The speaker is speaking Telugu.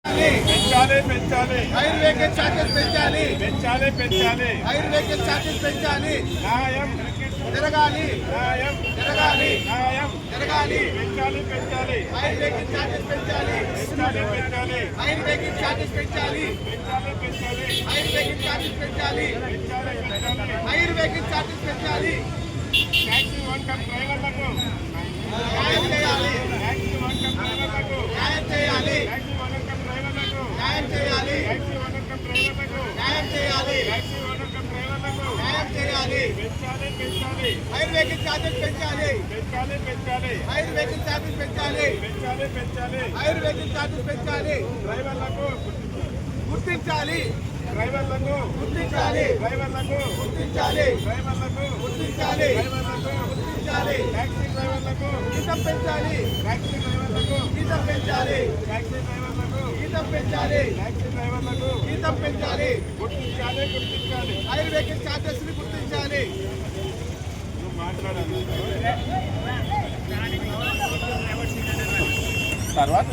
పెంచాలి పెంచాలి హైర్ వెహికల్ చార్జెస్ పెంచాలి పెంచాలి పెంచాలి హైర్ వెహికల్ చార్జెస్ పెంచాలి న్యాయం జరగాలి న్యాయం జరగాలి న్యాయం జరగాలి పెంచాలి పెంచాలి హైర్ వెహికల్ చార్జెస్ పెంచాలి పెంచాలి పెంచాలి హైర్ వెహికల్ చార్జెస్ పెంచాలి పెంచాలి పెంచాలి హైర్ వెహికల్ చార్జెస్ పెంచాలి పెంచాలి పెంచాలి హైర్ వెహికల్ చార్జెస్ పెంచాలి ట్యాక్సీ వంకం డ్రైవర్లకు న్యాయం చేయాలి ట్యాక్సీ వంకం డ్రైవర్లకు న్యాయం చేయాలి ట్యాక్సీ వంకం డ్రైవర్లకు న్యాయం చేయాలి ట్యాక్సీ వంకం డ్రైవర్లకు న్యాయం చేయాలి ట్యాక్సీ వంకం డ్రైవర్లకు న్యాయం చేయాలి పెంచాలి పెంచాలి హైర్ వెహికల్ చార్జెస్ పెంచాలి పెంచాలి పెంచాలి హైర్ వెహికల్ చార్జెస్ పెంచాలి పెంచాలి పెంచాలి హైర్ వెహికల్ చార్జెస్ పెంచాలి డ్రైవర్లకు గుర్తించాలి డ్రైవర్లకు గుర్తించాలి డ్రైవర్లకు గుర్తించాలి డ్రైవర్లకు గుర్తించాలి డ్రైవర్లకు గుర్తించాలి ట్యాక్సీ డ్రైవర్లకు జీతం పెంచాలి ట్యాక్సీ డ్రైవర్లకు జీతం పెంచాలి ట్యాక్సీ డ్రైవర్లకు జీతం పెంచాలి ట్యాక్సీ డ్రైవర్లకు జీతం పెంచాలి గుర్తించాలి గుర్తించాలి హైర్ వెహికల్ చార్జెస్ ని గుర్తించాలి నువ్వు మాట్లాడాలి తర్వాత